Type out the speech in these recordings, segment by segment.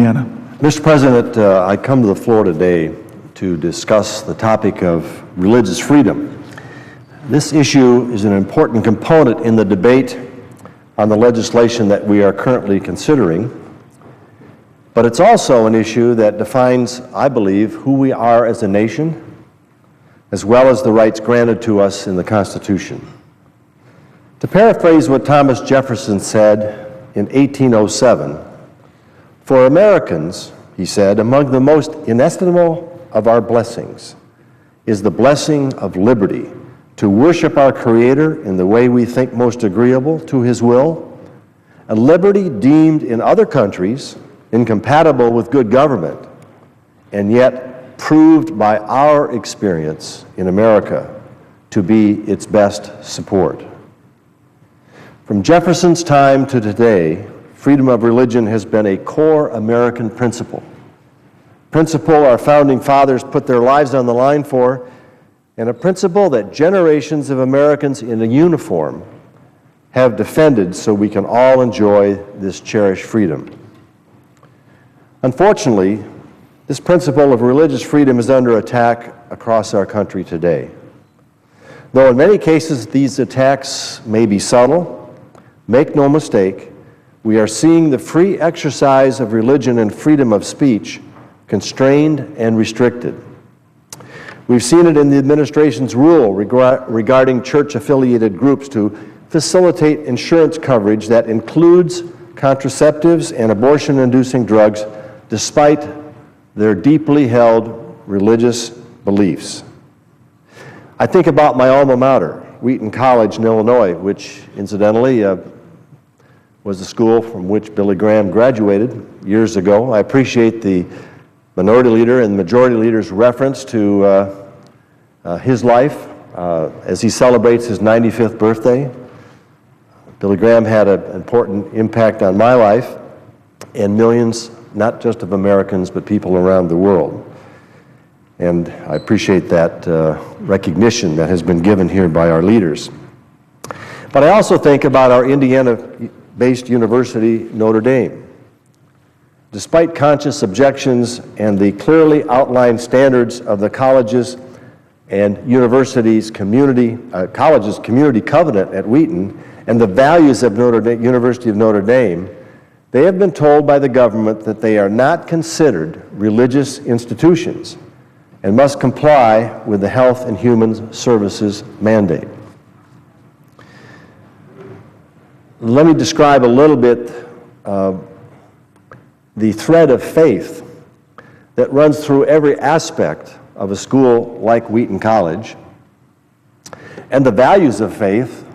Indiana. Mr. President, I come to the floor today to discuss the topic of religious freedom. This issue is an important component in the debate on the legislation that we are currently considering, but it's also an issue that defines, I believe, who we are as a nation, as well as the rights granted to us in the Constitution. To paraphrase what Thomas Jefferson said in 1807, "For Americans," he said, "among the most inestimable of our blessings is the blessing of liberty, to worship our Creator in the way we think most agreeable to His will, a liberty deemed in other countries incompatible with good government, and yet proved by our experience in America to be its best support." From Jefferson's time to today, freedom of religion has been a core American principle our founding fathers put their lives on the line for, and a principle that generations of Americans in a uniform have defended so we can all enjoy this cherished freedom. Unfortunately, this principle of religious freedom is under attack across our country today. Though in many cases these attacks may be subtle, make no mistake, we are seeing the free exercise of religion and freedom of speech constrained and restricted. We've seen it in the administration's rule regarding church-affiliated groups to facilitate insurance coverage that includes contraceptives and abortion-inducing drugs despite their deeply held religious beliefs. I think about my alma mater, Wheaton College in Illinois, which incidentally was the school from which Billy Graham graduated years ago. I appreciate the minority leader and majority leader's reference to his life as he celebrates his 95th birthday. Billy Graham had an important impact on my life and millions, not just of Americans, but people around the world. And I appreciate that recognition that has been given here by our leaders. But I also think about our Indiana-based university, Notre Dame. Despite conscious objections and the clearly outlined standards of the colleges and universities' community covenant at Wheaton and the values of University of Notre Dame, they have been told by the government that they are not considered religious institutions and must comply with the Health and Human Services mandate. Let me describe a little bit the thread of faith that runs through every aspect of a school like Wheaton College, and the values of faith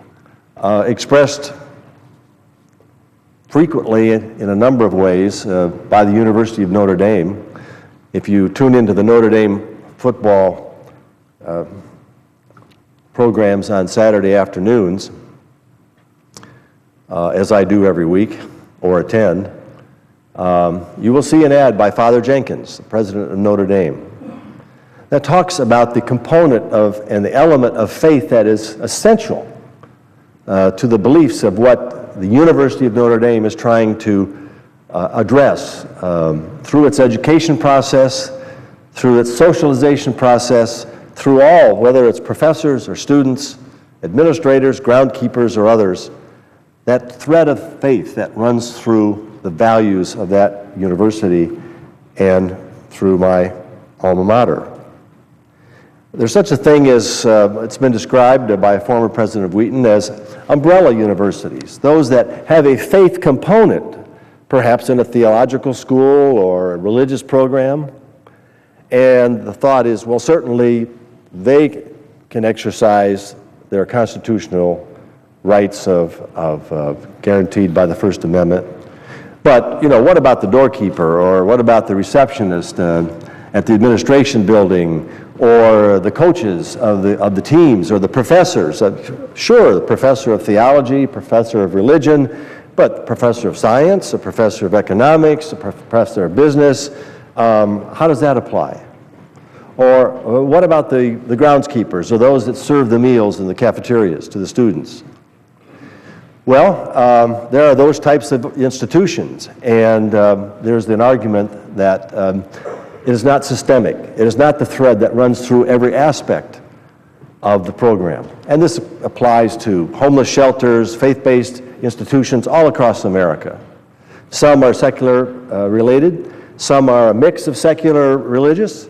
expressed frequently in a number of ways by the University of Notre Dame. If you tune into the Notre Dame football programs on Saturday afternoons, as I do every week or attend, you will see an ad by Father Jenkins, the president of Notre Dame, that talks about the component of and the element of faith that is essential to the beliefs of what the University of Notre Dame is trying to address through its education process, through its socialization process, through all, whether it's professors or students, administrators, groundkeepers, or others, that thread of faith that runs through the values of that university and through my alma mater. There's such a thing as, it's been described by a former president of Wheaton as umbrella universities, those that have a faith component, perhaps in a theological school or a religious program. And the thought is, well, certainly they can exercise their constitutional rights guaranteed by the First Amendment. But, what about the doorkeeper, or what about the receptionist at the administration building, or the coaches of the teams, or the professors? Sure, the professor of theology, professor of religion, but professor of science, a professor of economics, a professor of business, how does that apply? Or what about the groundskeepers, or those that serve the meals in the cafeterias to the students? Well, there are those types of institutions, and there's an argument that it is not systemic. It is not the thread that runs through every aspect of the program. And this applies to homeless shelters, faith-based institutions all across America. Some are secular related, some are a mix of secular religious,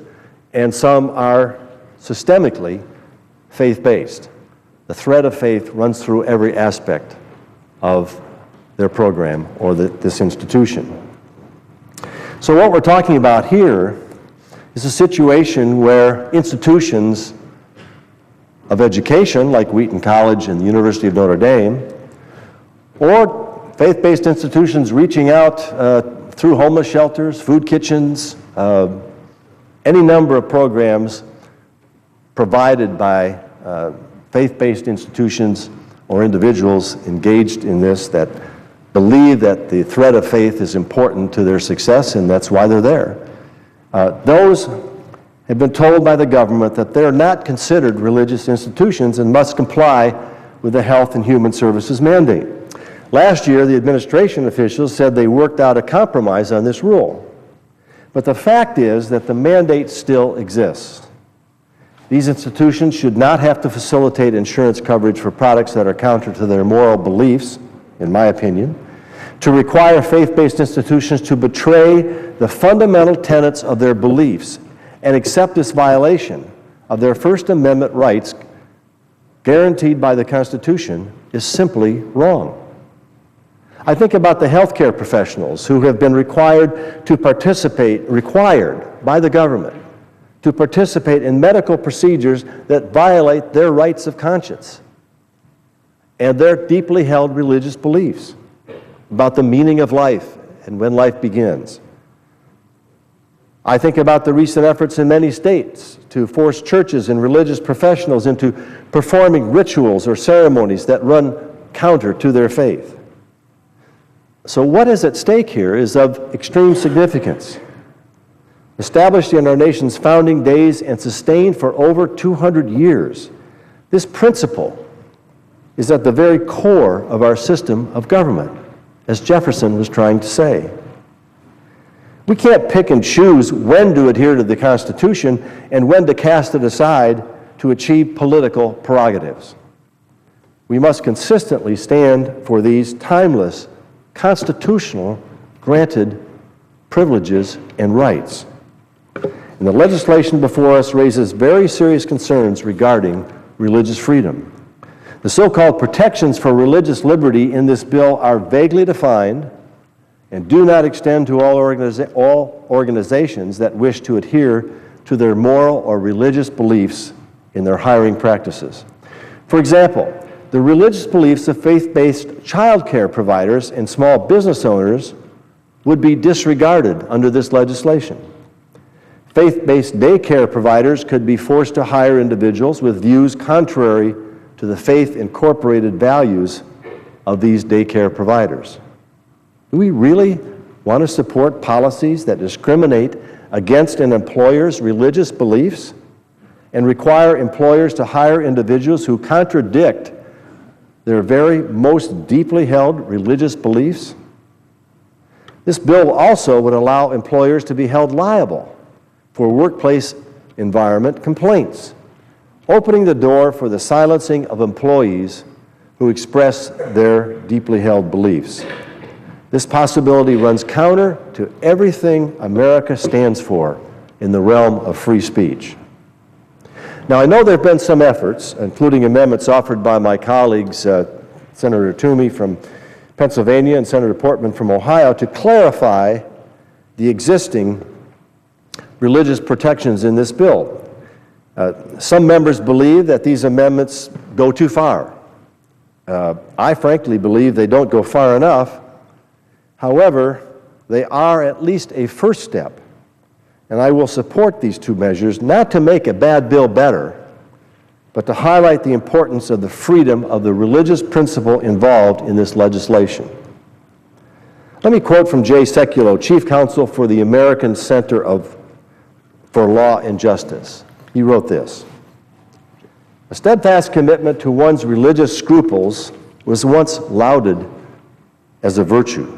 and some are systemically faith-based. The thread of faith runs through every aspect of their program or this institution. So what we're talking about here is a situation where institutions of education, like Wheaton College and the University of Notre Dame, or faith-based institutions reaching out through homeless shelters, food kitchens, any number of programs provided by faith-based institutions or individuals engaged in this that believe that the thread of faith is important to their success, and that's why they're there. Those have been told by the government that they're not considered religious institutions and must comply with the Health and Human Services mandate. Last year, the administration officials said they worked out a compromise on this rule. But the fact is that the mandate still exists. These institutions should not have to facilitate insurance coverage for products that are counter to their moral beliefs, in my opinion, to require faith-based institutions to betray the fundamental tenets of their beliefs and accept this violation of their First Amendment rights guaranteed by the Constitution is simply wrong. I think about the healthcare professionals who have been required by the government to participate in medical procedures that violate their rights of conscience and their deeply held religious beliefs about the meaning of life and when life begins. I think about the recent efforts in many states to force churches and religious professionals into performing rituals or ceremonies that run counter to their faith. So what is at stake here is of extreme significance. Established in our nation's founding days and sustained for over 200 years, this principle is at the very core of our system of government, as Jefferson was trying to say. We can't pick and choose when to adhere to the Constitution and when to cast it aside to achieve political prerogatives. We must consistently stand for these timeless, constitutional, granted privileges and rights. And the legislation before us raises very serious concerns regarding religious freedom. The so-called protections for religious liberty in this bill are vaguely defined and do not extend to all organizations that wish to adhere to their moral or religious beliefs in their hiring practices. For example, the religious beliefs of faith-based child care providers and small business owners would be disregarded under this legislation. Faith-based daycare providers could be forced to hire individuals with views contrary to the faith-incorporated values of these daycare providers. Do we really want to support policies that discriminate against an employer's religious beliefs and require employers to hire individuals who contradict their very most deeply held religious beliefs? This bill also would allow employers to be held liable for workplace environment complaints, opening the door for the silencing of employees who express their deeply held beliefs. This possibility runs counter to everything America stands for in the realm of free speech. Now, I know there have been some efforts, including amendments offered by my colleagues, Senator Toomey from Pennsylvania and Senator Portman from Ohio, to clarify the existing religious protections in this bill. Some members believe that these amendments go too far. I frankly believe they don't go far enough. However, they are at least a first step, and I will support these two measures, not to make a bad bill better, but to highlight the importance of the freedom of the religious principle involved in this legislation. Let me quote from Jay Sekulow, Chief Counsel for the American Center for Law and Justice. He wrote this: "A steadfast commitment to one's religious scruples was once lauded as a virtue.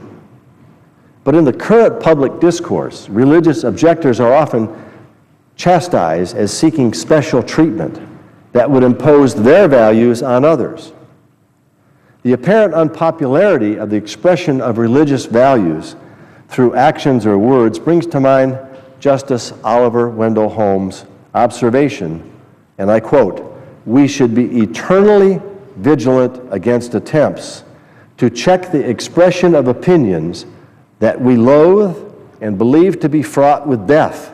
But in the current public discourse, religious objectors are often chastised as seeking special treatment that would impose their values on others. The apparent unpopularity of the expression of religious values through actions or words brings to mind Justice Oliver Wendell Holmes' observation, and I quote, "We should be eternally vigilant against attempts to check the expression of opinions that we loathe and believe to be fraught with death."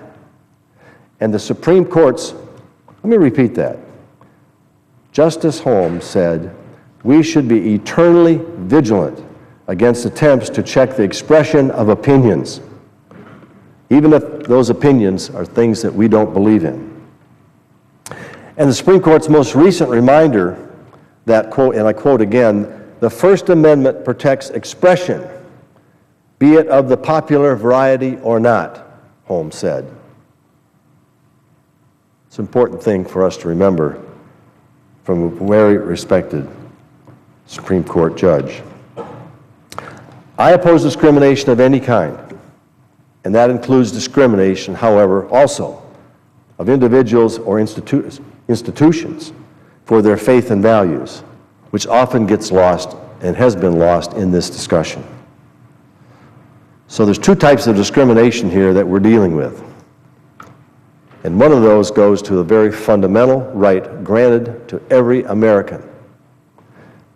And the Supreme Court's, let me repeat that. Justice Holmes said, "We should be eternally vigilant against attempts to check the expression of opinions, even if those opinions are things that we don't believe in." And the Supreme Court's most recent reminder that, quote, and I quote again, "The First Amendment protects expression, be it of the popular variety or not," Holmes said. It's an important thing for us to remember from a very respected Supreme Court judge. I oppose discrimination of any kind, and that includes discrimination, however, also of individuals or institutions for their faith and values, which often gets lost and has been lost in this discussion. So there's two types of discrimination here that we're dealing with. And one of those goes to a very fundamental right granted to every American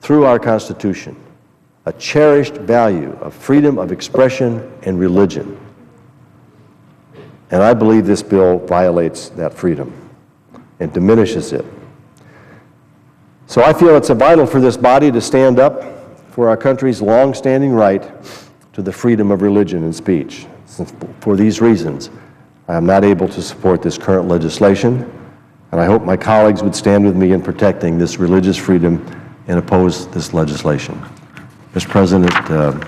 through our Constitution, a cherished value of freedom of expression and religion. And I believe this bill violates that freedom and diminishes it. So I feel it's vital for this body to stand up for our country's long-standing right to the freedom of religion and speech. For these reasons, I am not able to support this current legislation, and I hope my colleagues would stand with me in protecting this religious freedom and oppose this legislation. Mr. President,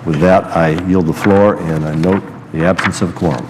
with that, I yield the floor, and I note the absence of quorum.